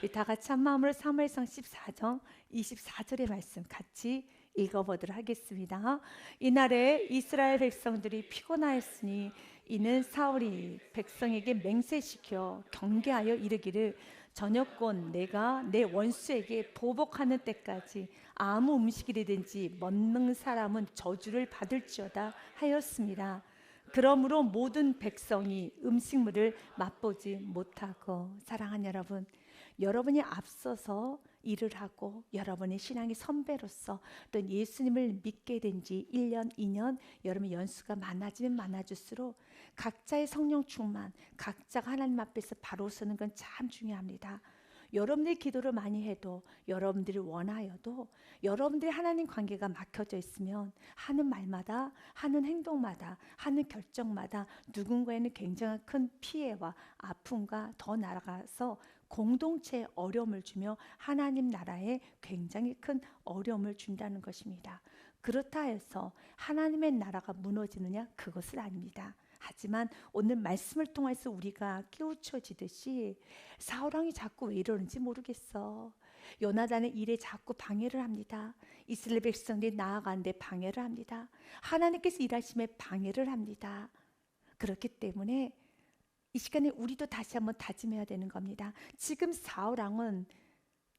우리 다 같이 한 마음으로 사무엘상 14장 24절의 말씀 같이 읽어보도록 하겠습니다. 이날에 이스라엘 백성들이 피곤하였으니 이는 사울이 백성에게 맹세시켜 경계하여 이르기를 저녁곧 내가 내 원수에게 보복하는 때까지 아무 음식이라든지 먹는 사람은 저주를 받을지어다 하였습니다. 그러므로 모든 백성이 음식물을 맛보지 못하고. 사랑하는 여러분, 여러분이 앞서서 일을 하고 여러분의 신앙의 선배로서 또 예수님을 믿게 된 지 1년, 2년 여러분 연수가 많아지면 많아질수록 각자의 성령 충만, 각자가 하나님 앞에서 바로 서는 건 참 중요합니다. 여러분들이 기도를 많이 해도, 여러분들이 원하여도, 여러분들의 하나님 관계가 막혀져 있으면 하는 말마다, 하는 행동마다, 하는 결정마다 누군가에는 굉장히 큰 피해와 아픔과 더 나아가서 공동체에 어려움을 주며 하나님 나라에 굉장히 큰 어려움을 준다는 것입니다. 그렇다 해서 하나님의 나라가 무너지느냐? 그것은 아닙니다. 하지만 오늘 말씀을 통해서 우리가 깨우쳐지듯이 사울왕이 자꾸 왜 이러는지 모르겠어. 요나단의 일에 자꾸 방해를 합니다. 이스라엘 백성들이 나아가는데 방해를 합니다. 하나님께서 일하심에 방해를 합니다. 그렇기 때문에 이 시간에 우리도 다시 한번 다짐해야 되는 겁니다. 지금 사울왕은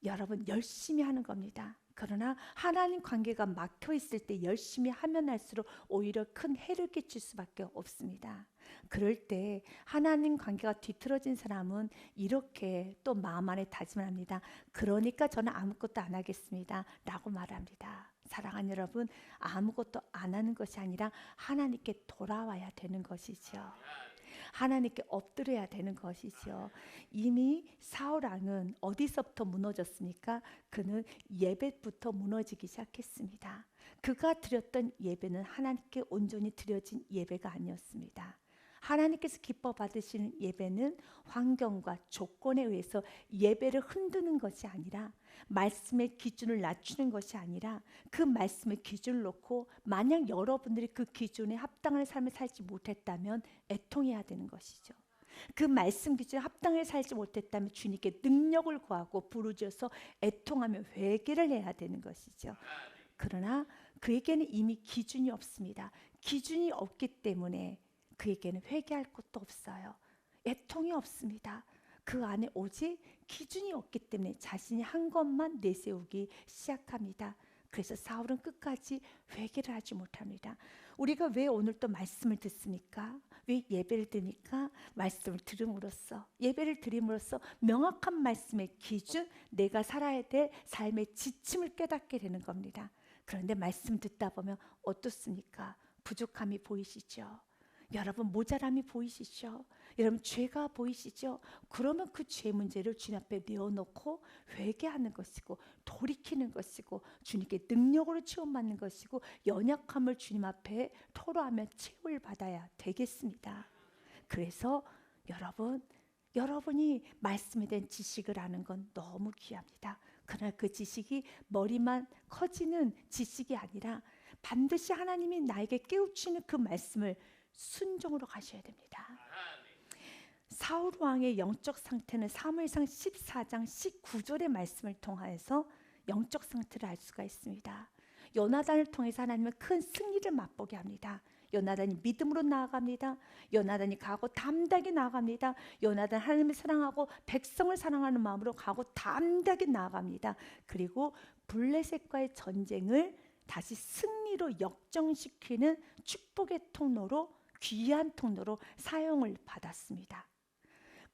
여러분 열심히 하는 겁니다. 그러나 하나님 관계가 막혀 있을 때 열심히 하면 할수록 오히려 큰 해를 끼칠 수밖에 없습니다. 그럴 때 하나님 관계가 뒤틀어진 사람은 이렇게 또 마음 안에 다짐을 합니다. 그러니까 저는 아무것도 안 하겠습니다 라고 말합니다. 사랑하는 여러분, 아무것도 안 하는 것이 아니라 하나님께 돌아와야 되는 것이죠. 하나님께 엎드려야 되는 것이죠. 이미 사울왕은 어디서부터 무너졌습니까? 그는 예배부터 무너지기 시작했습니다. 그가 드렸던 예배는 하나님께 온전히 드려진 예배가 아니었습니다. 하나님께서 기뻐 받으시는 예배는 환경과 조건에 의해서 예배를 흔드는 것이 아니라, 말씀의 기준을 낮추는 것이 아니라 그 말씀의 기준을 놓고 만약 여러분들이 그 기준에 합당한 삶을 살지 못했다면 애통해야 되는 것이죠. 그 말씀 기준에 합당하게 살지 못했다면 주님께 능력을 구하고 부르짖어서 애통하며 회개를 해야 되는 것이죠. 그러나 그에게는 이미 기준이 없습니다. 기준이 없기 때문에 그에게는 회개할 것도 없어요. 애통이 없습니다. 그 안에 오직 기준이 없기 때문에 자신이 한 것만 내세우기 시작합니다. 그래서 사울은 끝까지 회개를 하지 못합니다. 우리가 왜 오늘 또 말씀을 듣습니까? 왜 예배를 드니까? 말씀을 들음으로써, 예배를 드림으로써 명확한 말씀의 기준, 내가 살아야 될 삶의 지침을 깨닫게 되는 겁니다. 그런데 말씀 듣다 보면 어떻습니까? 부족함이 보이시죠? 여러분, 모자람이 보이시죠? 여러분, 죄가 보이시죠? 그러면 그 죄 문제를 주님 앞에 내어놓고 회개하는 것이고, 돌이키는 것이고, 주님께 능력으로 치유받는 것이고, 연약함을 주님 앞에 토로하며 치유를 받아야 되겠습니다. 그래서 여러분이 말씀에 대한 지식을 아는 건 너무 귀합니다. 그러나 그 지식이 머리만 커지는 지식이 아니라 반드시 하나님이 나에게 깨우치는 그 말씀을 순종으로 가셔야 됩니다. 사울 왕의 영적 상태는 사무엘상 14장 19절의 말씀을 통하여서 영적 상태를 알 수가 있습니다. 요나단을 통해서 하나님은 큰 승리를 맛보게 합니다. 요나단이 믿음으로 나아갑니다. 요나단이 가고 담대하게 나아갑니다. 요나단 하나님을 사랑하고 백성을 사랑하는 마음으로 가고 담대하게 나아갑니다. 그리고 블레셋과의 전쟁을 다시 승리로 역전시키는 축복의 통로로, 귀한 통로로 사용을 받았습니다.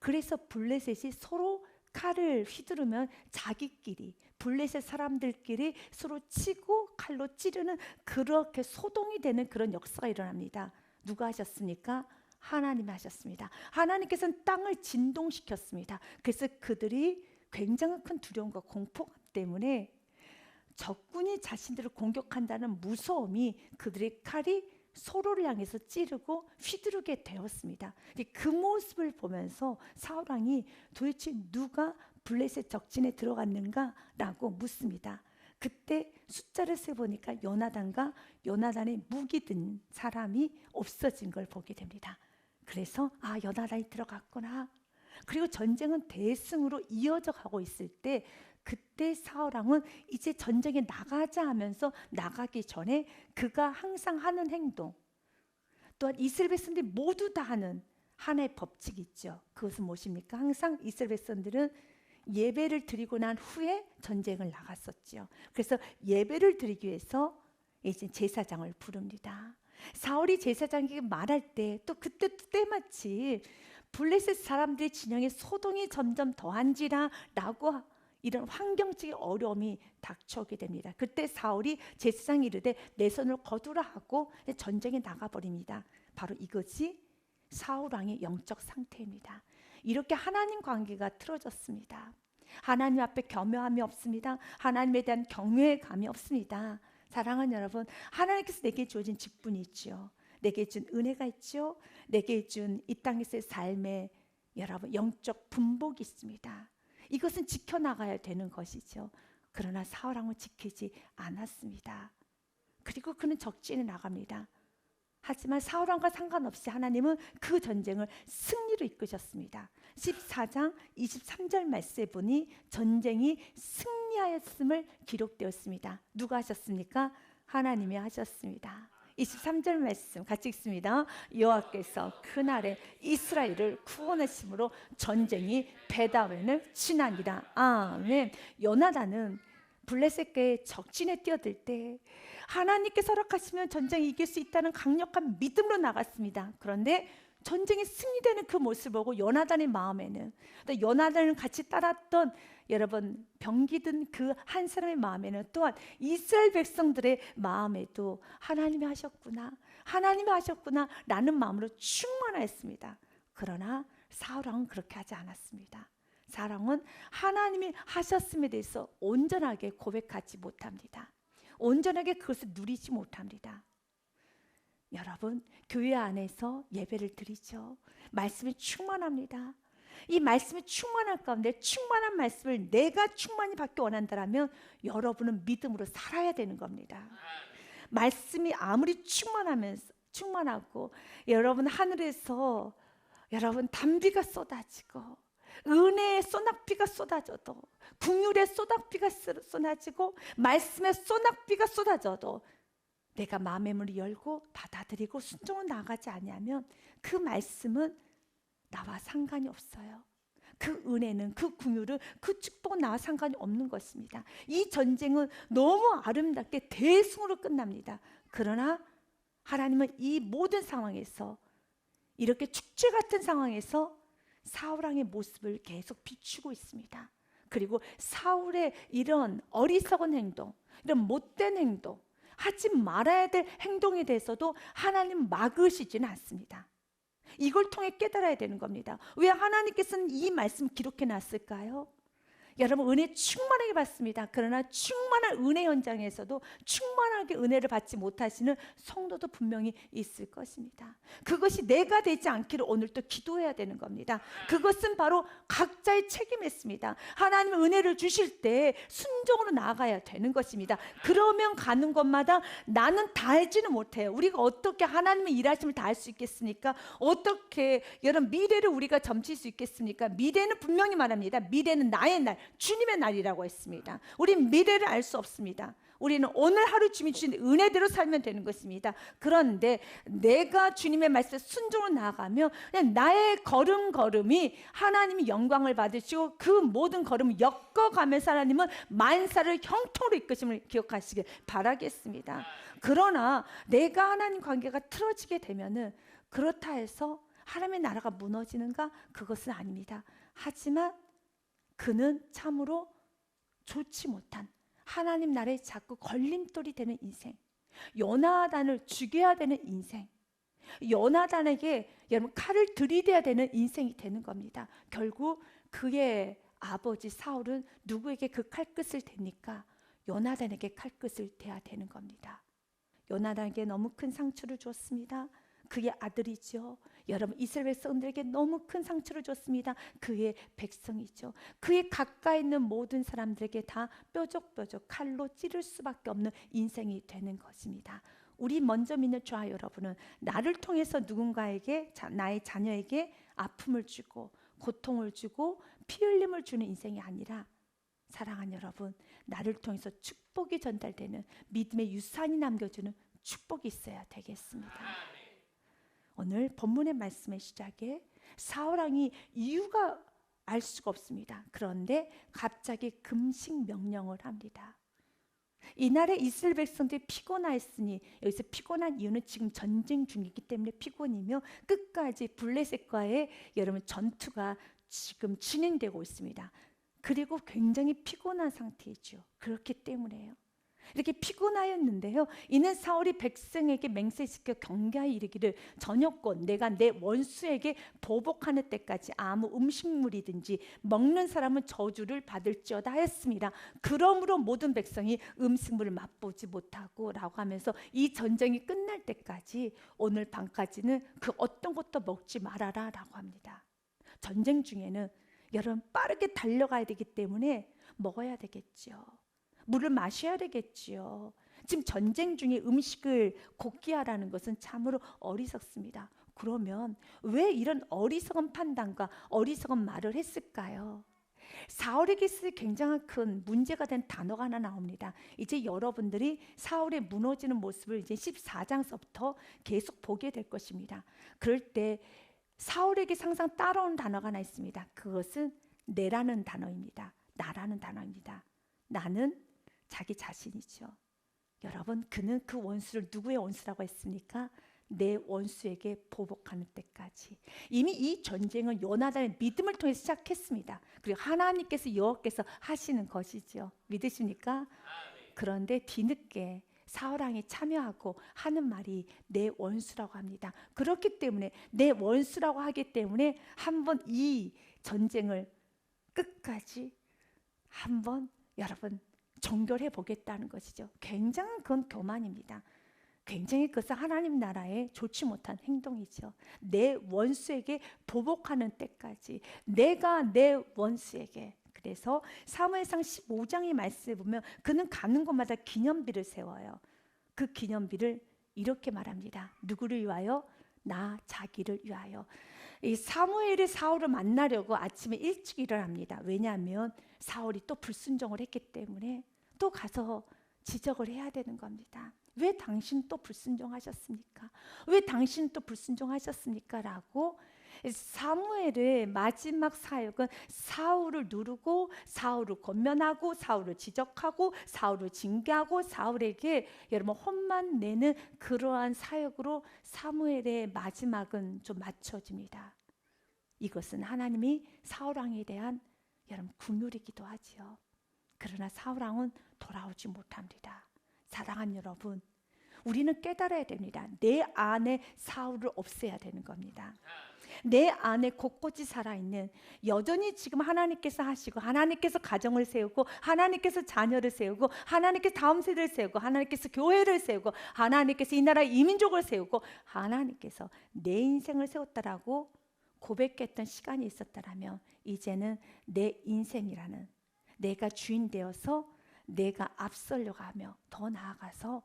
그래서 블레셋이 서로 칼을 휘두르면 자기끼리, 블레셋 사람들끼리 서로 치고 칼로 찌르는, 그렇게 소동이 되는 그런 역사가 일어납니다. 누가 하셨습니까? 하나님이 하셨습니다. 하나님께서는 땅을 진동시켰습니다. 그래서 그들이 굉장히 큰 두려움과 공포감 때문에 적군이 자신들을 공격한다는 무서움이 그들의 칼이 서로를 향해서 찌르고 휘두르게 되었습니다. 그 모습을 보면서 사울왕이 도대체 누가 블레셋 적진에 들어갔는가 라고 묻습니다. 그때 숫자를 세보니까 요나단과 요나단의 무기 든 사람이 없어진 걸 보게 됩니다. 그래서 요나단이 들어갔구나. 그리고 전쟁은 대승으로 이어져 가고 있을 때 그때 사울왕은 이제 전쟁에 나가자 하면서 나가기 전에 그가 항상 하는 행동, 또한 이스라엘 백성들이 모두 다 하는 하나의 법칙이 있죠. 그것은 무엇입니까? 항상 이스라엘 백성들은 예배를 드리고 난 후에 전쟁을 나갔었죠. 그래서 예배를 드리기 위해서 이제 제사장을 부릅니다. 사울이 제사장에게 말할 때 또 그때 또 때마치 블레셋 사람들의 진영에 소동이 점점 더한지라 라고 이런 환경적인 어려움이 닥쳐오게 됩니다. 그때 사울이 제사장이 이르되 내 손을 거두라 하고 전쟁에 나가버립니다. 바로 이것이 사울 왕의 영적 상태입니다. 이렇게 하나님 관계가 틀어졌습니다. 하나님 앞에 겸허함이 없습니다. 하나님에 대한 경외감이 없습니다. 사랑하는 여러분, 하나님께서 내게 주어진 직분이 있죠. 내게 준 은혜가 있죠. 내게 준 이 땅에서의 삶에 여러분 영적 분복이 있습니다. 이것은 지켜나가야 되는 것이죠. 그러나 사울 왕은 지키지 않았습니다. 그리고 그는 적진에 나갑니다. 하지만 사울 왕과 상관없이 하나님은 그 전쟁을 승리로 이끄셨습니다. 14장 23절 말씀에 보니 전쟁이 승리하였음을 기록되었습니다. 누가 하셨습니까? 하나님이 하셨습니다. 23절 말씀 같이 읽습니다. 여호와께서 그날에 이스라엘을 구원하심으로 전쟁이 베다웬을 치나니라. 아멘. 요나단은 블레셋과의 적진에 뛰어들 때 하나님께서 허락하시면 전쟁에 이길 수 있다는 강력한 믿음으로 나갔습니다. 그런데 전쟁이 승리되는 그 모습을 보고 요나단의 마음에는, 또 요나단을 같이 따랐던 여러분 병기든 그 한 사람의 마음에는, 또한 이스라엘 백성들의 마음에도 하나님이 하셨구나, 하나님이 하셨구나 라는 마음으로 충만하였습니다. 그러나 사울 왕은 그렇게 하지 않았습니다. 사울 왕은 하나님이 하셨음에 대해서 온전하게 고백하지 못합니다. 온전하게 그것을 누리지 못합니다. 여러분, 교회 안에서 예배를 드리죠. 말씀이 충만합니다. 이 말씀이 충만한 가운데 충만한 말씀을 내가 충만히 받기 원한다면 여러분은 믿음으로 살아야 되는 겁니다. 말씀이 아무리 충만하고 여러분 하늘에서 여러분 단비가 쏟아지고 은혜의 소낙비가 쏟아져도, 긍휼의 소낙비가 쏟아지고 말씀의 소낙비가 쏟아져도 내가 마음의 문을 열고 받아들이고 순종을 나가지 않으면 그 말씀은 나와 상관이 없어요. 그 은혜는, 그 긍휼은, 그 축복은 나와 상관이 없는 것입니다. 이 전쟁은 너무 아름답게 대승으로 끝납니다. 그러나 하나님은 이 모든 상황에서, 이렇게 축제 같은 상황에서 사울 왕의 모습을 계속 비추고 있습니다. 그리고 사울의 이런 어리석은 행동, 이런 못된 행동, 하지 말아야 될 행동에 대해서도 하나님 막으시지는 않습니다. 이걸 통해 깨달아야 되는 겁니다. 왜 하나님께서는 이 말씀 기록해 놨을까요? 여러분, 은혜 충만하게 받습니다. 그러나 충만한 은혜 현장에서도 충만하게 은혜를 받지 못하시는 성도도 분명히 있을 것입니다. 그것이 내가 되지 않기를 오늘 또 기도해야 되는 겁니다. 그것은 바로 각자의 책임이었습니다. 하나님은 은혜를 주실 때 순종으로 나아가야 되는 것입니다. 그러면 가는 곳마다 나는 다 하지는 못해요. 우리가 어떻게 하나님의 일하심을 다 할 수 있겠습니까? 어떻게 여러분 미래를 우리가 점칠 수 있겠습니까? 미래는 분명히 말합니다. 미래는 나의 날, 주님의 날이라고 했습니다. 우린 미래를 알 수 없습니다. 우리는 오늘 하루 주님이 주신 은혜대로 살면 되는 것입니다. 그런데 내가 주님의 말씀에 순종으로 나아가면 그냥 나의 걸음걸음이 하나님이 영광을 받으시고 그 모든 걸음을 엮어가면서 하나님은 만사를 형통으로 이끄심을 기억하시길 바라겠습니다. 그러나 내가 하나님 관계가 틀어지게 되면은 그렇다 해서 하나님의 나라가 무너지는가? 그것은 아닙니다. 하지만 그는 참으로 좋지 못한 하나님 나라에 자꾸 걸림돌이 되는 인생, 요나단을 죽여야 되는 인생, 요나단에게 여러분 칼을 들이대야 되는 인생이 되는 겁니다. 결국 그의 아버지 사울은 누구에게 그 칼끝을 댑니까? 요나단에게 칼끝을 대야 되는 겁니다. 요나단에게 너무 큰 상처를 줬습니다. 그의 아들이죠. 여러분 이스라엘 백성들에게 너무 큰 상처를 줬습니다. 그의 백성이죠. 그의 가까이 있는 모든 사람들에게 다 뾰족뾰족 칼로 찌를 수밖에 없는 인생이 되는 것입니다. 우리 먼저 믿는 저와 여러분은 나를 통해서 누군가에게, 나의 자녀에게 아픔을 주고 고통을 주고 피 흘림을 주는 인생이 아니라, 사랑하는 여러분, 나를 통해서 축복이 전달되는 믿음의 유산이 남겨주는 축복이 있어야 되겠습니다. 오늘 본문의 말씀의 시작에 사울왕이 이유가 알 수가 없습니다. 그런데 갑자기 금식 명령을 합니다. 이날에 이스라엘 백성들이 피곤하였으니, 여기서 피곤한 이유는 지금 전쟁 중이기 때문에 피곤이며, 끝까지 블레셋과의 여러분 전투가 지금 진행되고 있습니다. 그리고 굉장히 피곤한 상태이죠. 그렇기 때문에요. 이렇게 피곤하였는데요, 이는 사울이 백성에게 맹세시켜 경계하여 이르기를, 저녁곧 내가 내 원수에게 보복하는 때까지 아무 음식물이든지 먹는 사람은 저주를 받을지어다 하였습니다. 그러므로 모든 백성이 음식물을 맛보지 못하고 라고 하면서 이 전쟁이 끝날 때까지, 오늘 밤까지는 그 어떤 것도 먹지 말아라 라고 합니다. 전쟁 중에는 여러분 빠르게 달려가야 되기 때문에 먹어야 되겠죠. 물을 마셔야 되겠지요. 지금 전쟁 중에 음식을 곡기하라는 것은 참으로 어리석습니다. 그러면 왜 이런 어리석은 판단과 어리석은 말을 했을까요? 사울에게 있을 굉장한 큰 문제가 된 단어가 하나 나옵니다. 이제 여러분들이 사울의 무너지는 모습을 이제 14장서부터 계속 보게 될 것입니다. 그럴 때 사울에게 항상 따라오는 단어가 하나 있습니다. 그것은 내라는 단어입니다. 나라는 단어입니다. 나는 자기 자신이죠. 여러분, 그는 그 원수를 누구의 원수라고 했습니까? 내 원수에게 보복하는 때까지. 이미 이 전쟁은 요나단의 믿음을 통해 시작했습니다. 그리고 하나님께서, 여호와께서 하시는 것이죠. 믿으십니까? 그런데 뒤늦게 사울왕이 참여하고 하는 말이 내 원수라고 합니다. 그렇기 때문에 내 원수라고 하기 때문에 한번 이 전쟁을 끝까지 한번 여러분 정결해 보겠다는 것이죠. 굉장한 그건 교만입니다. 굉장히 그것은 하나님 나라에 좋지 못한 행동이죠. 내 원수에게 보복하는 때까지, 내가 내 원수에게. 그래서 사무엘상 15장의 말씀에 보면 그는 가는 곳마다 기념비를 세워요. 그 기념비를 이렇게 말합니다. 누구를 위하여? 나 자기를 위하여. 이 사무엘이 사울을 만나려고 아침에 일찍 일어납니다. 왜냐하면 사울이 또 불순종을 했기 때문에 또 가서 지적을 해야 되는 겁니다. 왜 당신 또 불순종하셨습니까? 왜 당신 또 불순종하셨습니까? 라고. 사무엘의 마지막 사역은 사울을 누르고, 사울을 권면하고, 사울을 지적하고, 사울을 징계하고, 사울에게 여러분 혼만 내는 그러한 사역으로 사무엘의 마지막은 좀 맞춰집니다. 이것은 하나님이 사울왕에 대한 여러분 긍휼이기도 하지요. 그러나 사울왕은 돌아오지 못합니다. 사랑하는 여러분, 우리는 깨달아야 됩니다. 내 안에 사울을 없애야 되는 겁니다. 내 안에 곳곳이 살아있는, 여전히 지금 하나님께서 하시고, 하나님께서 가정을 세우고, 하나님께서 자녀를 세우고, 하나님께서 다음 세대를 세우고, 하나님께서 교회를 세우고, 하나님께서 이 나라 이민족을 세우고, 하나님께서 내 인생을 세웠다라고 고백했던 시간이 있었다라면, 이제는 내 인생이라는, 내가 주인 되어서 내가 앞서려고 하며, 더 나아가서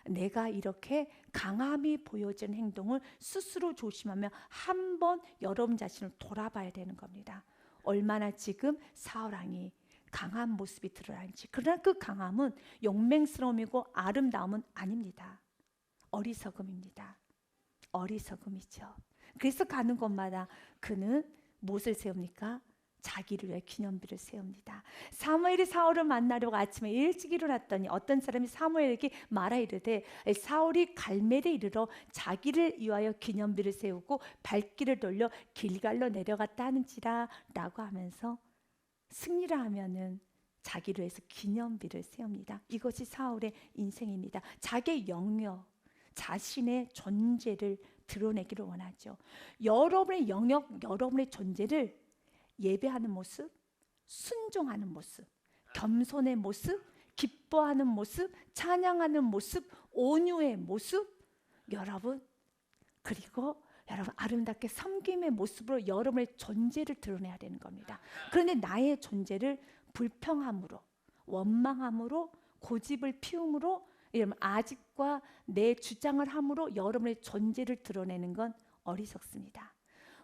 내가 이렇게 강함이 보여지는 행동을 스스로 조심하며 한번 여러분 자신을 돌아봐야 되는 겁니다. 얼마나 지금 사울왕이 강한 모습이 드러나는지. 그러나 그 강함은 용맹스러움이고 아름다움은 아닙니다. 어리석음입니다. 어리석음이죠. 그래서 가는 곳마다 그는 무엇을 세웁니까? 자기를 위해 기념비를 세웁니다. 사무엘이 사울을 만나려고 아침에 일찍 일어났더니 어떤 사람이 사무엘에게 말하 이르되, 사울이 갈멜에 이르러 자기를 위하여 기념비를 세우고 발길을 돌려 길갈로 내려갔다 하는지라 라고 하면서, 승리를 하면은 자기를 위해서 기념비를 세웁니다. 이것이 사울의 인생입니다. 자기의 영역, 자신의 존재를 드러내기를 원하죠. 여러분의 영역, 여러분의 존재를 예배하는 모습, 순종하는 모습, 겸손의 모습, 기뻐하는 모습, 찬양하는 모습, 온유의 모습, 여러분, 그리고 여러분 아름답게 섬김의 모습으로 여러분의 존재를 드러내야 되는 겁니다. 그런데 나의 존재를 불평함으로, 원망함으로, 고집을 피움으로, 여러분 아집과 내 주장을 함으로 여러분의 존재를 드러내는 건 어리석습니다.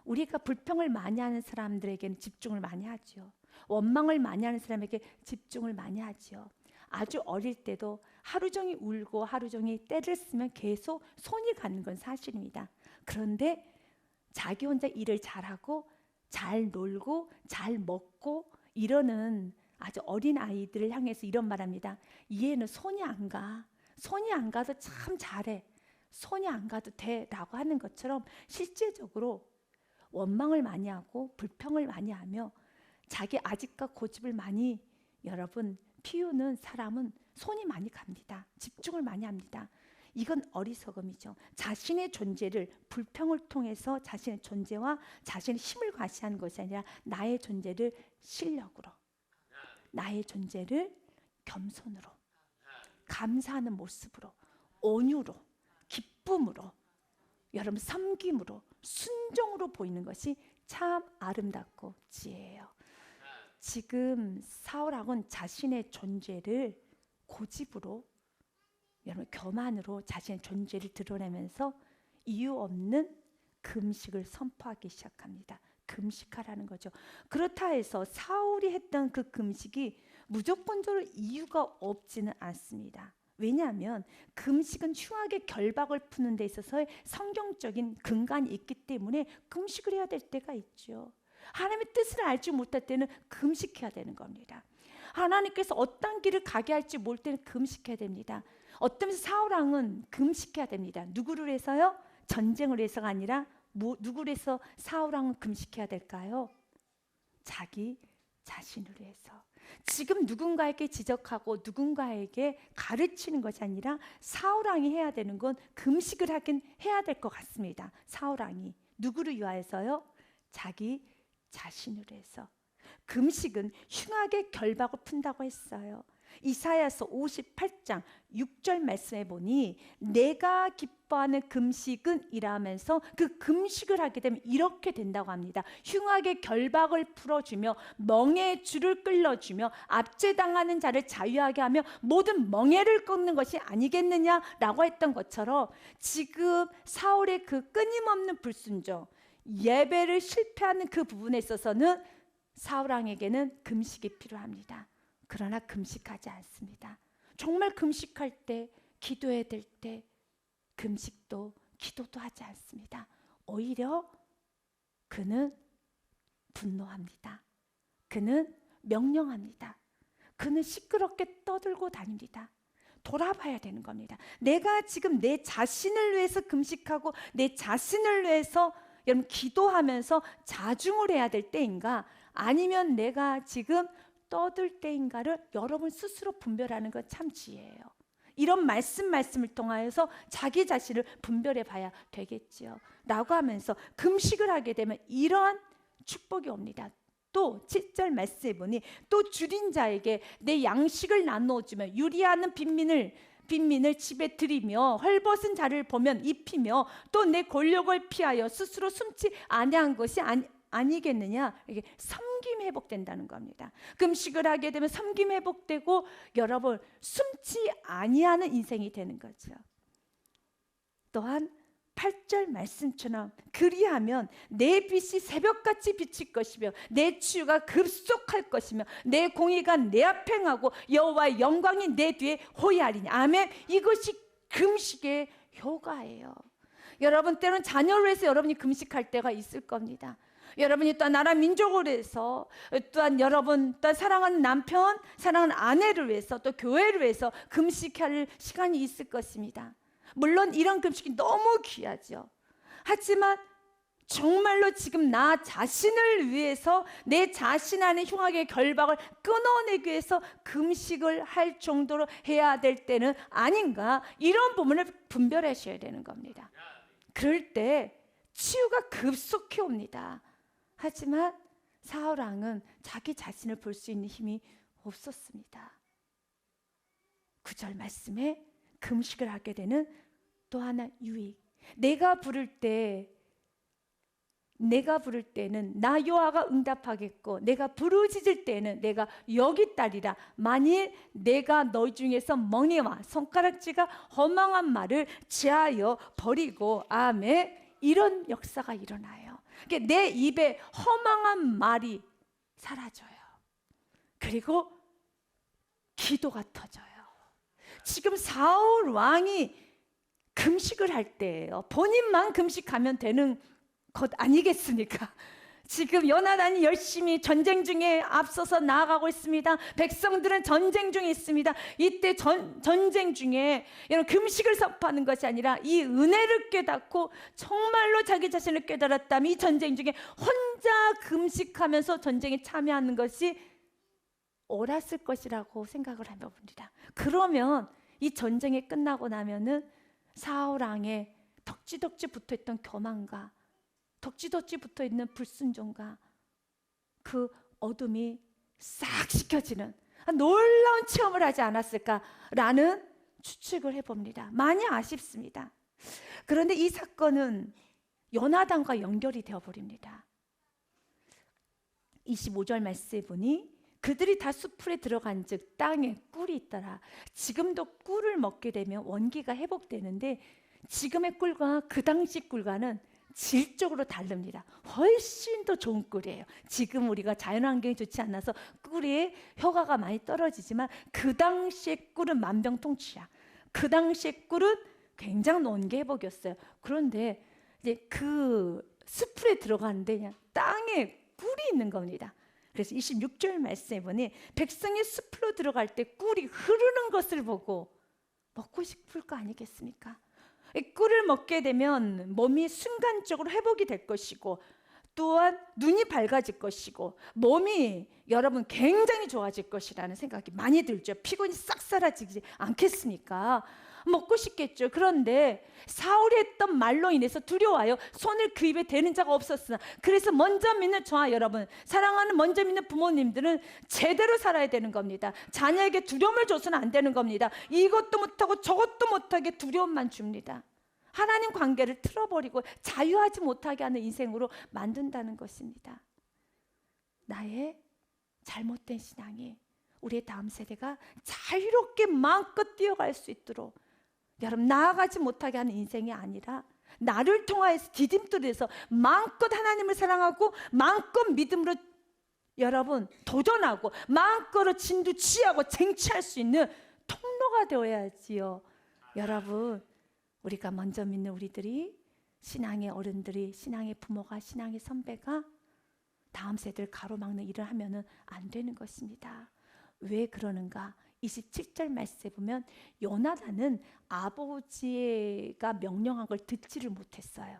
우리가 불평을 많이 하는 사람들에게는 집중을 많이 하죠. 원망을 많이 하는 사람에게 집중을 많이 하죠. 아주 어릴 때도 하루 종일 울고 하루 종일 떼를 쓰면 계속 손이 가는 건 사실입니다. 그런데 자기 혼자 일을 잘하고 잘 놀고 잘 먹고 이러는 아주 어린 아이들을 향해서 이런 말합니다. 얘는 손이 안 가. 손이 안 가도 참 잘해. 손이 안 가도 돼 라고 하는 것처럼 실제적으로 원망을 많이 하고 불평을 많이 하며 자기 아집과 고집을 많이 여러분 피우는 사람은 손이 많이 갑니다. 집중을 많이 합니다. 이건 어리석음이죠. 자신의 존재를 불평을 통해서 자신의 존재와 자신의 힘을 과시하는 것이 아니라 나의 존재를 실력으로, 나의 존재를 겸손으로, 감사하는 모습으로, 온유로, 기쁨으로, 여러분 섬김으로, 순종으로 보이는 것이 참 아름답고 지혜예요. 지금 사울왕은 자신의 존재를 고집으로, 여러분 교만으로 자신의 존재를 드러내면서 이유 없는 금식을 선포하기 시작합니다. 금식하라는 거죠. 그렇다 해서 사울이 했던 그 금식이 무조건적으로 이유가 없지는 않습니다. 왜냐하면 금식은 흉악의 결박을 푸는 데 있어서의 성경적인 근간이 있기 때문에 금식을 해야 될 때가 있죠. 하나님의 뜻을 알지 못할 때는 금식해야 되는 겁니다. 하나님께서 어떤 길을 가게 할지 모를 때는 금식해야 됩니다. 어떤 면에서 사울왕은 금식해야 됩니다. 누구를 해서요? 전쟁을 해서가 아니라 누구를 해서 사울왕은 금식해야 될까요? 자기 자신을 위해서. 지금 누군가에게 지적하고 누군가에게 가르치는 것이 아니라 사울왕이 해야 되는 건 금식을 하긴 해야 될 것 같습니다. 사울왕이 누구를 위하여서요? 자기 자신을 위해서. 금식은 흉악의 결박을 푼다고 했어요. 이사야서 58장 6절 말씀에 보니 내가 기뻐하는 금식은 이라면서 그 금식을 하게 되면 이렇게 된다고 합니다. 흉악의 결박을 풀어주며 멍에의 줄을 끌어주며 압제당하는 자를 자유하게 하며 모든 멍에를 끊는 것이 아니겠느냐라고 했던 것처럼 지금 사울의 그 끊임없는 불순종, 예배를 실패하는 그 부분에 있어서는 사울왕에게는 금식이 필요합니다. 그러나 금식하지 않습니다. 정말 금식할 때, 기도해야 될 때 금식도 기도도 하지 않습니다. 오히려 그는 분노합니다. 그는 명령합니다. 그는 시끄럽게 떠들고 다닙니다. 돌아봐야 되는 겁니다. 내가 지금 내 자신을 위해서 금식하고 내 자신을 위해서 여러분 기도하면서 자중을 해야 될 때인가, 아니면 내가 지금 떠들 때인가를 여러분 스스로 분별하는 것 참 지혜예요. 이런 말씀을 통하여서 자기 자신을 분별해 봐야 되겠지요 라고 하면서 금식을 하게 되면 이러한 축복이 옵니다. 또 7절 말씀에 보니 또 줄인 자에게 내 양식을 나누어주며 유리하는 빈민을 집에 들이며 헐벗은 자를 보면 입히며 또 내 권력을 피하여 스스로 숨지 아니한 것이 아니겠느냐. 이게 섬김 회복된다는 겁니다. 금식을 하게 되면 섬김 회복되고 여러분 숨지 아니하는 인생이 되는 거죠. 또한 8절 말씀처럼 그리하면 내 빛이 새벽같이 비칠 것이며 내 치유가 급속할 것이며 내 공의가 내 앞에 행하고 여호와의 영광이 내 뒤에 호위하리니. 아멘. 이것이 금식의 효과예요. 여러분 때로는 자녀를 위해서 여러분이 금식할 때가 있을 겁니다. 여러분이 또한 나라 민족을 위해서, 또한 여러분 또한 사랑하는 남편, 사랑하는 아내를 위해서, 또 교회를 위해서 금식할 시간이 있을 것입니다. 물론 이런 금식이 너무 귀하죠. 하지만 정말로 지금 나 자신을 위해서 내 자신 안에 흉악의 결박을 끊어내기 위해서 금식을 할 정도로 해야 될 때는 아닌가, 이런 부분을 분별하셔야 되는 겁니다. 그럴 때 치유가 급속히 옵니다. 하지만 사울왕은 자기 자신을 볼 수 있는 힘이 없었습니다. 9절 말씀에 금식을 하게 되는 또 하나 유익. 내가 부를 때는 나 여호와가 응답하겠고 내가 부르짖을 때는 내가 여기 있다리라. 만일 내가 너희 중에서 멍에와 손가락질과 허망한 말을 제하여 버리고, 아멘, 이런 역사가 일어나요. 그러니까 내 입에 허망한 말이 사라져요. 그리고 기도가 터져요. 지금 사울 왕이 금식을 할 때예요. 본인만 금식하면 되는 것 아니겠습니까? 지금 요나단이 열심히 전쟁 중에 앞서서 나아가고 있습니다. 백성들은 전쟁 중에 있습니다. 이때 전쟁 중에 여러분 금식을 선포하는 것이 아니라 이 은혜를 깨닫고 정말로 자기 자신을 깨달았다면 이 전쟁 중에 혼자 금식하면서 전쟁에 참여하는 것이 옳았을 것이라고 생각을 해봅니다. 그러면 이 전쟁이 끝나고 나면은 사울 왕의 덕지덕지 붙어있던 교만과 덕지덕지 붙어있는 불순종과 그 어둠이 싹 씻겨지는 놀라운 체험을 하지 않았을까라는 추측을 해봅니다. 많이 아쉽습니다. 그런데 이 사건은 요나단과 연결이 되어버립니다. 25절 말씀에 보니 그들이 다 숲풀에 들어간 즉 땅에 꿀이 있더라. 지금도 꿀을 먹게 되면 원기가 회복되는데 지금의 꿀과 그 당시 꿀과는 질적으로 다릅니다. 훨씬 더 좋은 꿀이에요. 지금 우리가 자연환경이 좋지 않아서 꿀의 효과가 많이 떨어지지만 그 당시의 꿀은 만병통치야. 그 당시의 꿀은 굉장한 원기 회복이었어요. 그런데 이제 그 숲풀에 들어가는데 그냥 땅에 꿀이 있는 겁니다. 그래서 26절 말씀에 보니 백성이 숲으로 들어갈 때 꿀이 흐르는 것을 보고 먹고 싶을 거 아니겠습니까? 이 꿀을 먹게 되면 몸이 순간적으로 회복이 될 것이고 또한 눈이 밝아질 것이고 몸이 여러분 굉장히 좋아질 것이라는 생각이 많이 들죠. 피곤이 싹 사라지지 않겠습니까? 먹고 싶겠죠. 그런데 사울이 했던 말로 인해서 두려워요. 손을 그 입에 대는 자가 없었으나 그래서 먼저 믿는 저와 여러분 사랑하는 먼저 믿는 부모님들은 제대로 살아야 되는 겁니다. 자녀에게 두려움을 줘서는 안 되는 겁니다. 이것도 못하고 저것도 못하게 두려움만 줍니다. 하나님 관계를 틀어버리고 자유하지 못하게 하는 인생으로 만든다는 것입니다. 나의 잘못된 신앙이 우리의 다음 세대가 자유롭게 마음껏 뛰어갈 수 있도록 여러분 나아가지 못하게 하는 인생이 아니라 나를 통하여서 디딤돌에서 마음껏 하나님을 사랑하고 마음껏 믿음으로 여러분 도전하고 마음껏 진두지휘하고 쟁취할 수 있는 통로가 되어야지요. 여러분 우리가 먼저 믿는 우리들이 신앙의 어른들이 신앙의 부모가 신앙의 선배가 다음 세대를 가로막는 일을 하면은 안 되는 것입니다. 왜 그러는가? 27절 말씀에 보면 요나단은 아버지가 명령한 걸 듣지를 못했어요.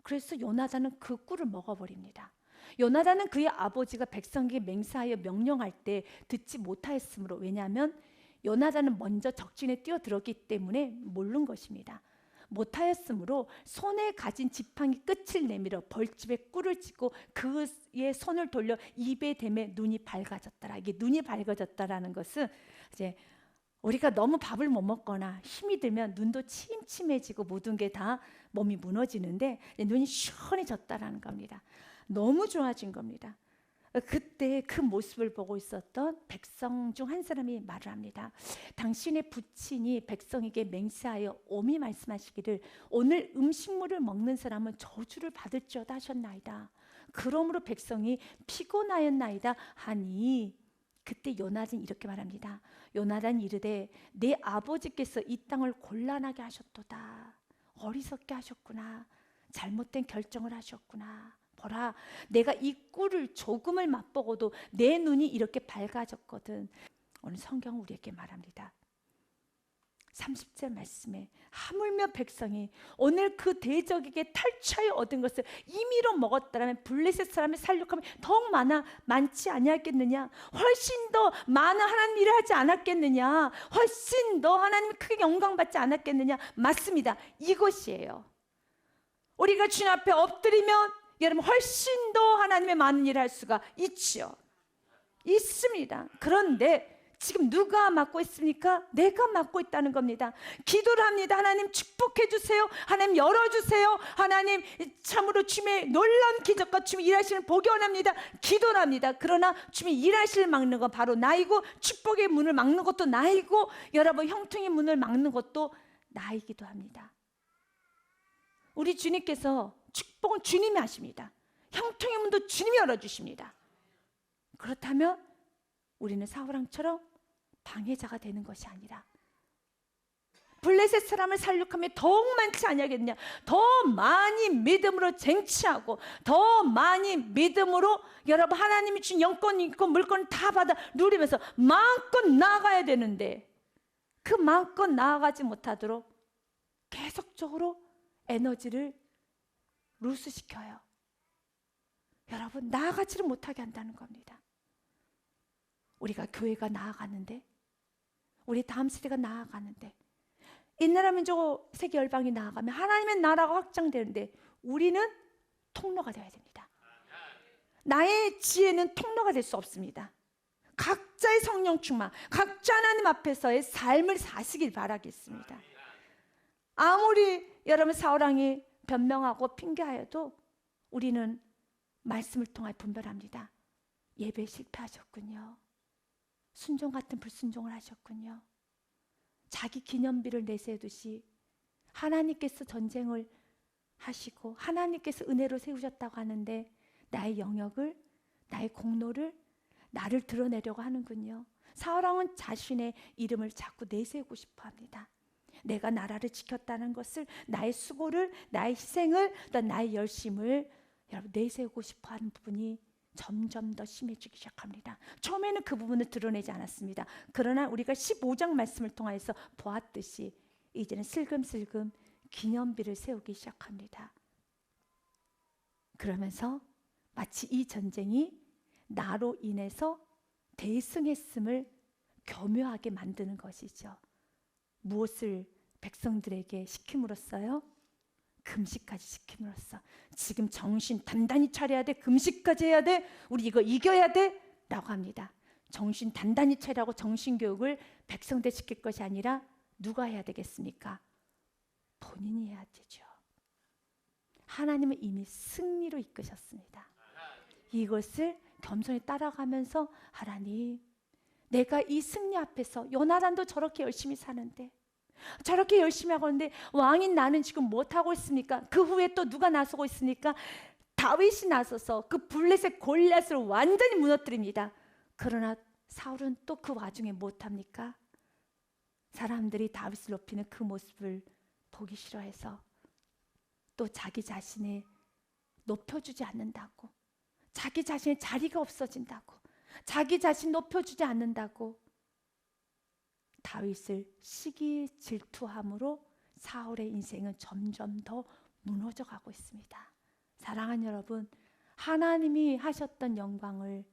그래서 요나단은 그 꿀을 먹어버립니다. 요나단은 그의 아버지가 백성에게 맹세하여 명령할 때 듣지 못하였으므로 왜냐하면 요나단은 먼저 적진에 뛰어들었기 때문에 모른 것입니다. 못하였으므로 손에 가진 지팡이 끝을 내밀어 벌집에 꿀을 쥐고 그의 손을 돌려 입에 대매 눈이 밝아졌더라. 이게 눈이 밝아졌다라는 것은 이제 우리가 너무 밥을 못 먹거나 힘이 들면 눈도 침침해지고 모든 게 다 몸이 무너지는데 눈이 시원해졌다라는 겁니다. 너무 좋아진 겁니다. 그때 그 모습을 보고 있었던 백성 중 한 사람이 말을 합니다. 당신의 부친이 백성에게 맹세하여 오미 말씀하시기를 오늘 음식물을 먹는 사람은 저주를 받을지어다 하셨나이다. 그러므로 백성이 피곤하였나이다 하니 그때 요나단이 이렇게 말합니다. 요나단이 이르되 내 아버지께서 이 땅을 곤란하게 하셨도다. 어리석게 하셨구나. 잘못된 결정을 하셨구나. 보라, 내가 이 꿀을 조금을 맛보고도 내 눈이 이렇게 밝아졌거든. 오늘 성경은 우리에게 말합니다. 30절 말씀에 하물며 백성이 오늘 그 대적에게 탈취하여 얻은 것을 임의로 먹었다라면 블레셋 사람의 살육함이 더욱 많지 아니하겠느냐? 훨씬 더 많은 하나님 일을 하지 않았겠느냐? 훨씬 더 하나님 크게 영광받지 않았겠느냐? 맞습니다. 이것이에요. 우리가 주님 앞에 엎드리면 여러분 훨씬 더 하나님의 많은 일을 할 수가 있지요. 있습니다. 그런데 지금 누가 맡고 있습니까? 내가 맡고 있다는 겁니다. 기도를 합니다. 하나님 축복해 주세요. 하나님 열어주세요. 하나님 참으로 주님의 놀라운 기적과 주님이 일하시는 보기 원합니다. 기도를 합니다. 그러나 주님이 일하시를 막는 건 바로 나이고 축복의 문을 막는 것도 나이고 여러분 형통의 문을 막는 것도 나이기도 합니다. 우리 주님께서 축복은 주님이 하십니다. 형통의 문도 주님이 열어주십니다. 그렇다면 우리는 사울왕처럼 방해자가 되는 것이 아니라 블레셋 사람을 살육하며 더욱 많지 아니하겠느냐, 더 많이 믿음으로 쟁취하고 더 많이 믿음으로 여러분 하나님이 준 영권 있고 물건 다 받아 누리면서 마음껏 나아가야 되는데 그 마음껏 나아가지 못하도록 계속적으로 에너지를 루스시켜요. 여러분 나아가지를 못하게 한다는 겁니다. 우리가 교회가 나아가는데, 우리 다음 세대가 나아가는데, 이 나라 민족 세계 열방이 나아가면 하나님의 나라가 확장되는데 우리는 통로가 되어야 됩니다. 나의 지혜는 통로가 될 수 없습니다. 각자의 성령 충만, 각자 하나님 앞에서의 삶을 사시길 바라겠습니다. 아무리 여러분 사울왕이 변명하고 핑계하여도 우리는 말씀을 통해 분별합니다. 예배 실패하셨군요. 순종 같은 불순종을 하셨군요. 자기 기념비를 내세우듯이 하나님께서 전쟁을 하시고 하나님께서 은혜로 세우셨다고 하는데 나의 영역을, 나의 공로를, 나를 드러내려고 하는군요. 사울왕은 자신의 이름을 자꾸 내세우고 싶어 합니다. 내가 나라를 지켰다는 것을, 나의 수고를, 나의 희생을, 또 나의 열심을 여러분 내세우고 싶어 하는 부분이 점점 더 심해지기 시작합니다. 처음에는 그 부분을 드러내지 않았습니다. 그러나 우리가 15장 말씀을 통해서 보았듯이 이제는 슬금슬금 기념비를 세우기 시작합니다. 그러면서 마치 이 전쟁이 나로 인해서 대승했음을 교묘하게 만드는 것이죠. 무엇을 백성들에게 시킴으로써요? 금식까지 시킴으로써 지금 정신 단단히 차려야 돼, 금식까지 해야 돼, 우리 이거 이겨야 돼 라고 합니다. 정신 단단히 차리라고 정신교육을 백성들 시킬 것이 아니라 누가 해야 되겠습니까? 본인이 해야 되죠. 하나님은 이미 승리로 이끄셨습니다. 이것을 겸손히 따라가면서 하나님, 내가 이 승리 앞에서 요나단도 저렇게 열심히 사는데, 저렇게 열심히 하고 있는데 왕인 나는 지금 못하고 있습니까? 그 후에 또 누가 나서고 있습니까? 다윗이 나서서 그 블레셋 골리앗을 완전히 무너뜨립니다. 그러나 사울은 또 그 와중에 못합니까? 사람들이 다윗을 높이는 그 모습을 보기 싫어해서 또 자기 자신을 높여주지 않는다고, 자기 자신의 자리가 없어진다고, 자기 자신 높여주지 않는다고 다윗을 시기 질투함으로 사울의 인생은 점점 더 무너져 가고 있습니다. 사랑하는 여러분, 하나님이 하셨던 영광을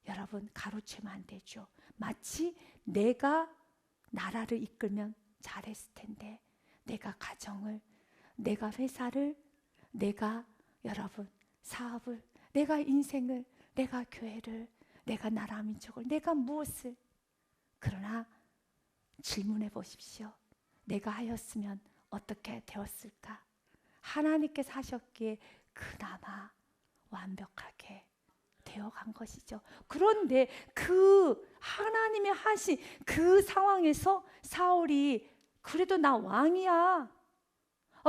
여러분 가로채면 안 되죠. 마치 내가 나라를 이끌면 잘했을 텐데, 내가 가정을, 내가 회사를, 내가 여러분 사업을, 내가 인생을, 내가 교회를, 내가 나라 민족을, 내가 무엇을. 그러나 질문해 보십시오. 내가 하였으면 어떻게 되었을까? 하나님께서 하셨기에 그나마 완벽하게 되어간 것이죠. 그런데 그 하나님이 하신 그 상황에서 사울이 그래도 나 왕이야,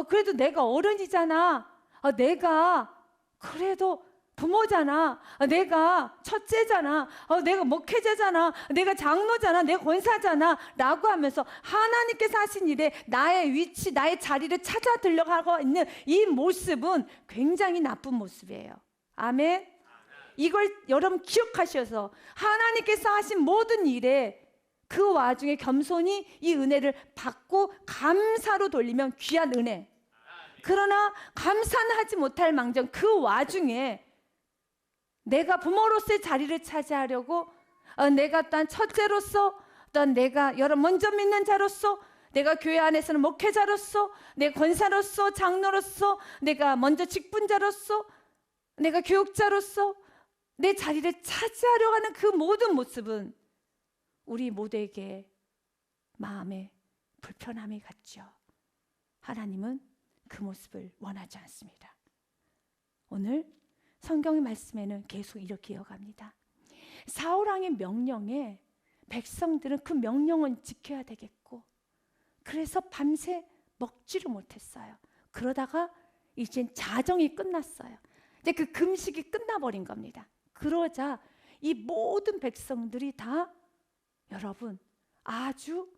그래도 내가 어른이잖아, 내가 그래도 부모잖아, 내가 첫째잖아, 내가 목회자잖아, 내가 장로잖아, 내가 권사잖아 라고 하면서 하나님께서 하신 일에 나의 위치, 나의 자리를 찾아 들려가고 있는 이 모습은 굉장히 나쁜 모습이에요. 아멘. 이걸 여러분 기억하셔서 하나님께서 하신 모든 일에 그 와중에 겸손히 이 은혜를 받고 감사로 돌리면 귀한 은혜. 그러나 감사는 하지 못할 망정 그 와중에 내가 부모로서의 자리를 차지하려고, 내가 또한 첫째로서, 또한 내가 여러분 먼저 믿는 자로서, 내가 교회 안에서는 목회자로서, 내가 권사로서, 장로로서, 내가 먼저 직분자로서, 내가 교육자로서 내 자리를 차지하려고 하는 그 모든 모습은 우리 모두에게 마음에 불편함이 갔죠. 하나님은 그 모습을 원하지 않습니다. 오늘 성경의 말씀에는 계속 이렇게 이어갑니다. 사울왕의 명령에 백성들은 그 명령은 지켜야 되겠고, 그래서 밤새 먹지를 못했어요. 그러다가 이젠 자정이 끝났어요. 이제 그 금식이 끝나버린 겁니다. 그러자 이 모든 백성들이 다 여러분 아주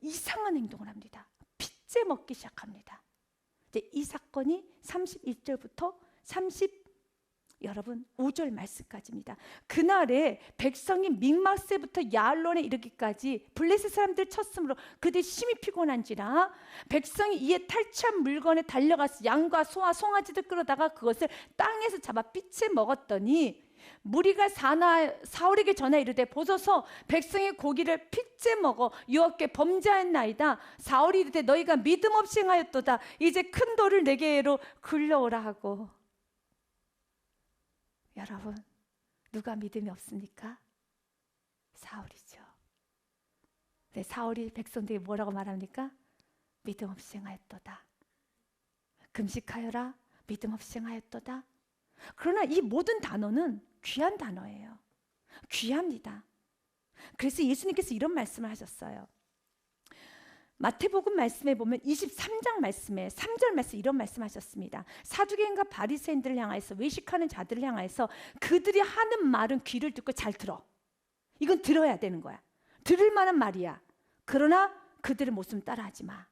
이상한 행동을 합니다. 핏째 먹기 시작합니다. 이제 이 사건이 31절부터 여러분 5절 말씀까지입니다. 그날에 백성이 믹마스부터 야알론에 이르기까지 블레셋 사람들 쳤으므로 그들이 심히 피곤한지라 백성이 이에 탈취한 물건에 달려가서 양과 소와 송아지들 끌어다가 그것을 땅에서 잡아 삐째 먹었더니 무리가 사울에게 전하 이르되 보소서 백성의 고기를 핏째 먹어 여호와께 범죄하였나이다. 사울이 이르되 너희가 믿음 없이 행하였도다. 이제 큰 돌을 내게로 굴려오라 하고. 여러분 누가 믿음이 없습니까? 사울이죠. 네, 사울이 백성들에게 뭐라고 말합니까? 믿음 없이 행하였도다. 금식하여라. 믿음 없이 행하였도다. 그러나 이 모든 단어는 귀한 단어예요. 귀합니다. 그래서 예수님께서 이런 말씀을 하셨어요. 마태복음 말씀에 보면 23장 말씀에 3절 말씀 이런 말씀하셨습니다. 사두개인과 바리새인들을 향하여서 외식하는 자들을 향하여서 그들이 하는 말은 귀를 듣고 잘 들어. 이건 들어야 되는 거야. 들을 만한 말이야. 그러나 그들의 모습 따라하지 마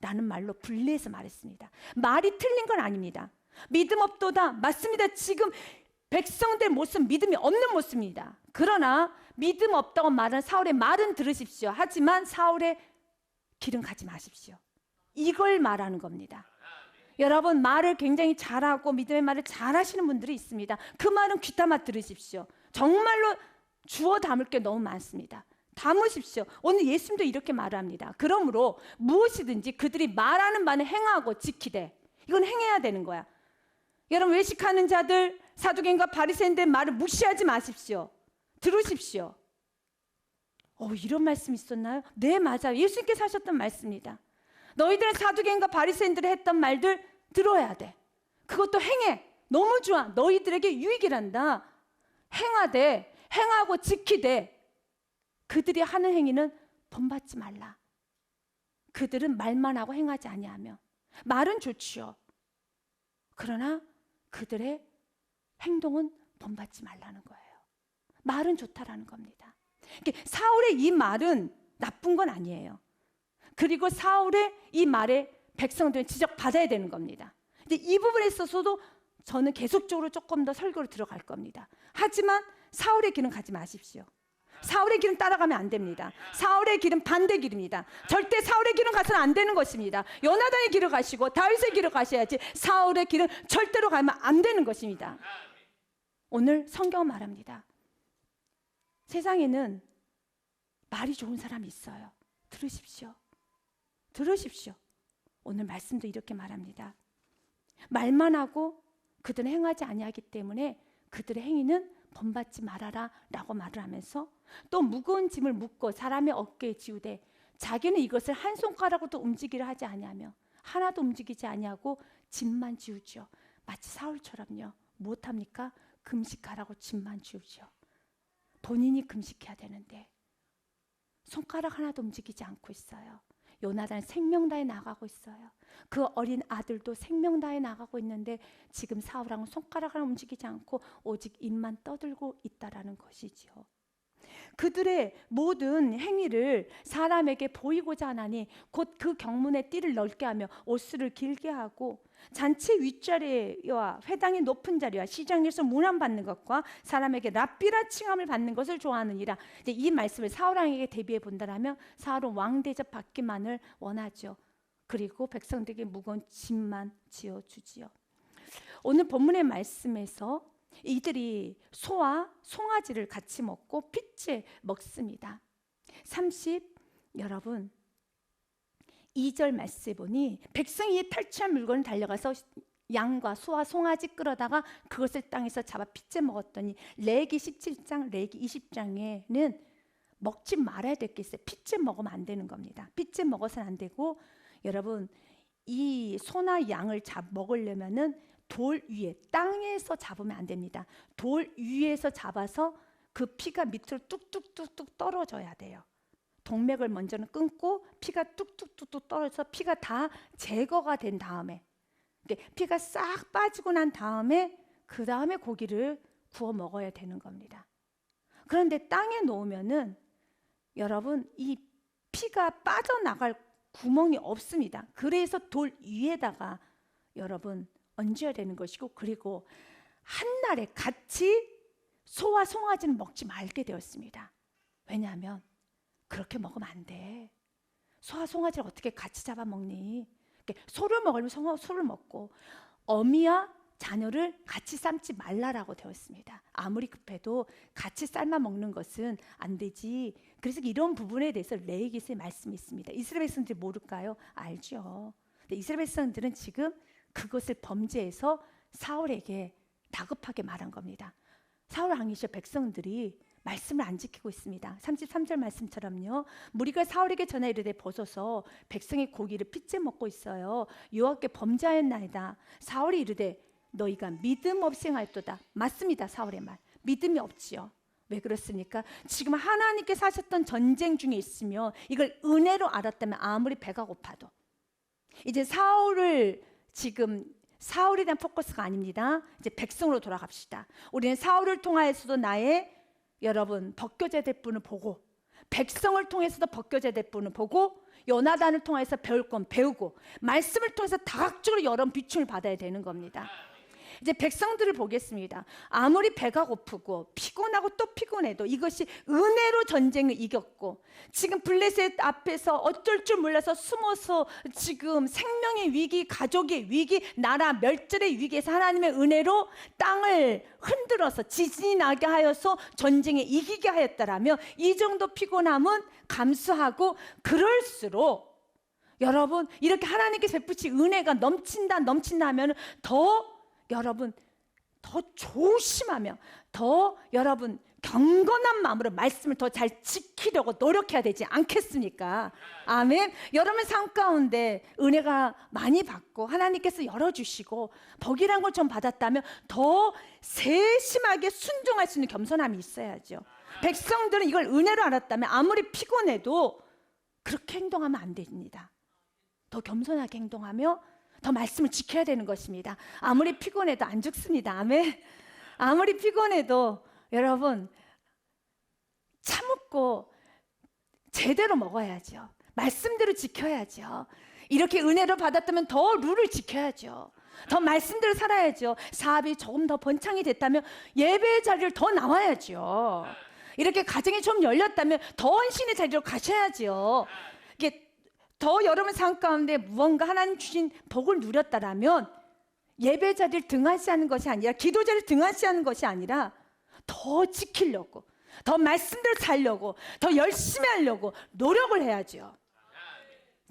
라는 말로 분리해서 말했습니다. 말이 틀린 건 아닙니다. 믿음 없도다. 맞습니다. 지금 백성들 모습 믿음이 없는 모습입니다. 그러나 믿음 없다고 말하는 사울의 말은 들으십시오. 하지만 사울의 길은 가지 마십시오. 이걸 말하는 겁니다. 여러분 말을 굉장히 잘하고 믿음의 말을 잘하시는 분들이 있습니다. 그 말은 귀담아 들으십시오. 정말로 주워 담을 게 너무 많습니다. 담으십시오. 오늘 예수님도 이렇게 말합니다. 그러므로 무엇이든지 그들이 말하는 바는 행하고 지키되 이건 행해야 되는 거야. 여러분 외식하는 자들 사두개인과 바리새인들의 말을 무시하지 마십시오. 들으십시오. 이런 말씀이 있었나요? 네, 맞아요. 예수님께서 하셨던 말씀입니다. 너희들은 사두개인과 바리새인들이 했던 말들 들어야 돼. 그것도 행해. 너무 좋아. 너희들에게 유익이란다. 행하되 행하고 지키되 그들이 하는 행위는 본받지 말라. 그들은 말만 하고 행하지 아니하며 말은 좋지요. 그러나 그들의 행동은 본받지 말라는 거예요. 말은 좋다라는 겁니다. 사울의 이 말은 나쁜 건 아니에요. 그리고 사울의 이 말에 백성들은 지적받아야 되는 겁니다. 근데 이 부분에 있어서도 저는 계속적으로 조금 더 설교로 들어갈 겁니다. 하지만 사울의 길은 가지 마십시오. 사울의 길은 따라가면 안 됩니다. 사울의 길은 반대 길입니다. 절대 사울의 길은 가서는 안 되는 것입니다. 요나단의 길을 가시고 다윗의 길을 가셔야지 사울의 길은 절대로 가면 안 되는 것입니다. 오늘 성경은 말합니다. 세상에는 말이 좋은 사람이 있어요. 들으십시오. 들으십시오. 오늘 말씀도 이렇게 말합니다. 말만 하고 그들은 행하지 아니하기 때문에 그들의 행위는 본받지 말아라 라고 말을 하면서 또 무거운 짐을 묻고 사람의 어깨에 지우되 자기는 이것을 한 손가락으로도 움직이려 하지 아니하며 하나도 움직이지 아니하고 짐만 지우죠. 마치 사울처럼요. 무엇합니까? 금식하라고 짐만 지우죠. 본인이 금식해야 되는데 손가락 하나도 움직이지 않고 있어요. 요나단 생명 다해 나가고 있어요. 그 어린 아들도 생명 다해 나가고 있는데 지금 사울왕은 손가락 하나 움직이지 않고 오직 입만 떠들고 있다라는 것이지요. 그들의 모든 행위를 사람에게 보이고자 하나니 곧 그 경문의 띠를 넓게 하며 옷수를 길게 하고 잔치 윗자리와 회당의 높은 자리와 시장에서 문안받는 것과 사람에게 랍비라 칭함을 받는 것을 좋아하느니라. 이제 이 말씀을 사울왕에게 대비해 본다라면 사울은 왕 대접 받기만을 원하죠. 그리고 백성들에게 무거운 짐만 지어주지요. 오늘 본문의 말씀에서 이들이 소와 송아지를 같이 먹고 핏째 먹습니다. 여러분 2절 말씀에 보니 백성이 탈취한 물건을 달려가서 양과 소와 송아지 끌어다가 그것을 땅에서 잡아 핏째 먹었더니 레기 17장 레기 20장에는 먹지 말아야 될 게 있어요. 핏째 먹으면 안 되는 겁니다. 핏째 먹어서는 안 되고 여러분 이 소나 양을 먹으려면은 돌 위에 땅에서 잡으면 안 됩니다. 돌 위에서 잡아서 그 피가 밑으로 뚝뚝뚝뚝 떨어져야 돼요. 동맥을 먼저는 끊고 피가 뚝뚝뚝뚝 떨어져서 피가 다 제거가 된 다음에 피가 싹 빠지고 난 다음에 그 다음에 고기를 구워 먹어야 되는 겁니다. 그런데 땅에 놓으면은 여러분 이 피가 빠져나갈 구멍이 없습니다. 그래서 돌 위에다가 여러분 얹어야 되는 것이고, 그리고 한날에 같이 소와 송아지는 먹지 말게 되었습니다. 왜냐하면 그렇게 먹으면 안 돼. 소와 송아지를 어떻게 같이 잡아먹니? 소를 먹으면 소를 먹고 어미와 자녀를 같이 삶지 말라라고 되어 있습니다. 아무리 급해도 같이 삶아 먹는 것은 안 되지. 그래서 이런 부분에 대해서 레위기서의 말씀이 있습니다. 이스라엘 백성들이 모를까요? 알죠. 근데 이스라엘 백성들은 지금 그것을 범죄해서 사울에게 다급하게 말한 겁니다. 사울 왕이 시절 백성들이 말씀을 안 지키고 있습니다. 33절 말씀처럼요. 무리가 사울에게 전하 이르되 보소서 백성의 고기를 핏째 먹고 있어요. 여호와께 범죄하였나이다. 사울이 이르되 너희가 믿음 없이 행하였도다. 맞습니다. 사울의 말. 믿음이 없지요. 왜 그렇습니까? 지금 하나님께서 하셨던 전쟁 중에 있으며 이걸 은혜로 알았다면 아무리 배가 고파도 이제 사울에 대한 포커스가 아닙니다. 이제 백성으로 돌아갑시다. 우리는 사울을 통하여서도 나의 여러분 벗겨져야 될 분을 보고, 백성을 통해서도 벗겨져야 될 분을 보고, 요나단을 통해서 배울 건 배우고, 말씀을 통해서 다각적으로 여러 비춤을 받아야 되는 겁니다. 이제 백성들을 보겠습니다. 아무리 배가 고프고 피곤하고 또 피곤해도 이것이 은혜로 전쟁을 이겼고, 지금 블레셋 앞에서 어쩔 줄 몰라서 숨어서 지금 생명의 위기, 가족의 위기, 나라 멸절의 위기에서 하나님의 은혜로 땅을 흔들어서 지진이 나게 하여서 전쟁에 이기게 하였다라면 이 정도 피곤함은 감수하고, 그럴수록 여러분 이렇게 하나님께서 베푸신 은혜가 넘친다 하면 여러분 더 조심하며 더 여러분 경건한 마음으로 말씀을 더 잘 지키려고 노력해야 되지 않겠습니까? 아멘. 여러분 삶 가운데 은혜가 많이 받고 하나님께서 열어주시고 복이란 걸 좀 받았다면 더 세심하게 순종할 수 있는 겸손함이 있어야죠. 백성들은 이걸 은혜로 알았다면 아무리 피곤해도 그렇게 행동하면 안 됩니다. 더 겸손하게 행동하며 더 말씀을 지켜야 되는 것입니다. 아무리 피곤해도 안 죽습니다. 아멘. 아무리 피곤해도 여러분 참고 제대로 먹어야죠. 말씀대로 지켜야죠. 이렇게 은혜를 받았다면 더 룰을 지켜야죠. 더 말씀대로 살아야죠. 사업이 조금 더 번창이 됐다면 예배의 자리를 더 나와야죠. 이렇게 가정이 좀 열렸다면 더 헌신의 자리로 가셔야죠. 이게 더 여러분 삶 가운데 무언가 하나님 주신 복을 누렸다라면 예배 자리를 등한시하는 것이 아니라, 기도 자리를 등한시하는 것이 아니라 더 지키려고, 더 말씀대로 살려고, 더 열심히 하려고 노력을 해야죠.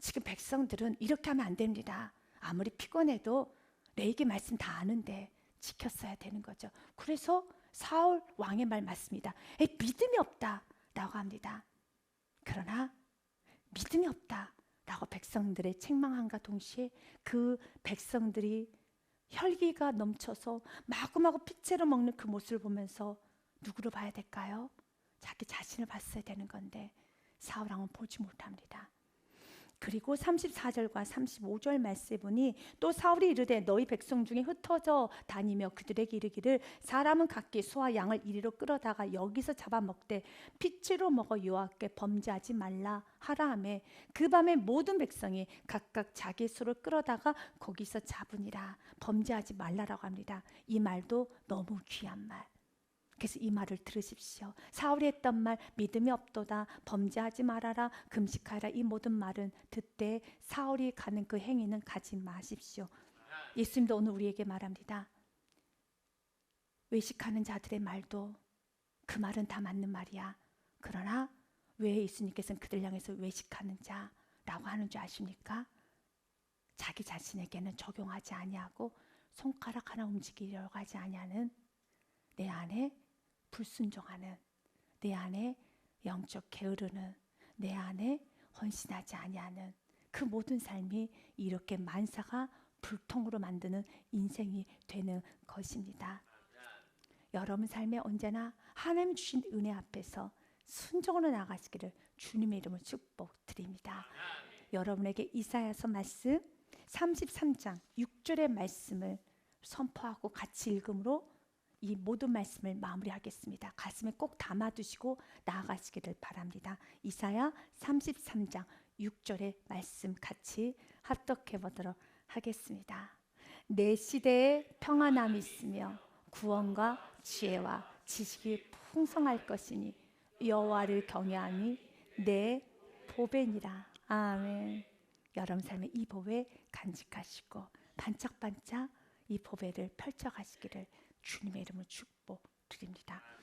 지금 백성들은 이렇게 하면 안 됩니다. 아무리 피곤해도 레위기 말씀 다 아는데 지켰어야 되는 거죠. 그래서 사울 왕의 말 맞습니다. 믿음이 없다라고 합니다. 그러나 믿음이 없다라고 백성들의 책망함과 동시에 그 백성들이 혈기가 넘쳐서 마구마구 핏째로 먹는 그 모습을 보면서 누구를 봐야 될까요? 자기 자신을 봤어야 되는 건데 사울 왕은 보지 못합니다. 그리고 34절과 35절 말씀에 보니 또 사울이 이르되 너희 백성 중에 흩어져 다니며 그들에게 이르기를 사람은 각기 소와 양을 이리로 끌어다가 여기서 잡아먹되 핏째로 먹어 여호와께 범죄하지 말라 하라 하매 그 밤에 모든 백성이 각각 자기 소를 끌어다가 거기서 잡으니라. 범죄하지 말라라고 합니다. 이 말도 너무 귀한 말. 그래서 이 말을 들으십시오. 사울이 했던 말 믿음이 없도다, 범죄하지 말아라, 금식하라, 이 모든 말은 듣되 사울이 가는 그 행위는 가지 마십시오. 예수님도 오늘 우리에게 말합니다. 외식하는 자들의 말도 그 말은 다 맞는 말이야. 그러나 왜 예수님께서는 그들 향해서 외식하는 자라고 하는 줄 아십니까? 자기 자신에게는 적용하지 아니하고 손가락 하나 움직이려고 하지 아니하는, 내 안에 불순종하는, 내 안에 영적 게으르는, 내 안에 헌신하지 아니하는 그 모든 삶이 이렇게 만사가 불통으로 만드는 인생이 되는 것입니다. 여러분 삶에 언제나 하나님 주신 은혜 앞에서 순종으로 나가시기를 주님의 이름으로 축복드립니다. 여러분에게 이사야서 말씀 33장 6절의 말씀을 선포하고 같이 읽음으로 이 모든 말씀을 마무리하겠습니다. 가슴에 꼭 담아두시고 나아가시기를 바랍니다. 이사야 33장 6절의 말씀 같이 합독해 보도록 하겠습니다. 내 시대에 평안함이 있으며 구원과 지혜와 지식이 풍성할 것이니 여호와를 경외함이 내 보배니라. 아멘. 여러분 삶의 이 보배 간직하시고 반짝반짝 이 보배를 펼쳐가시기를 주님의 이름으로 축복드립니다.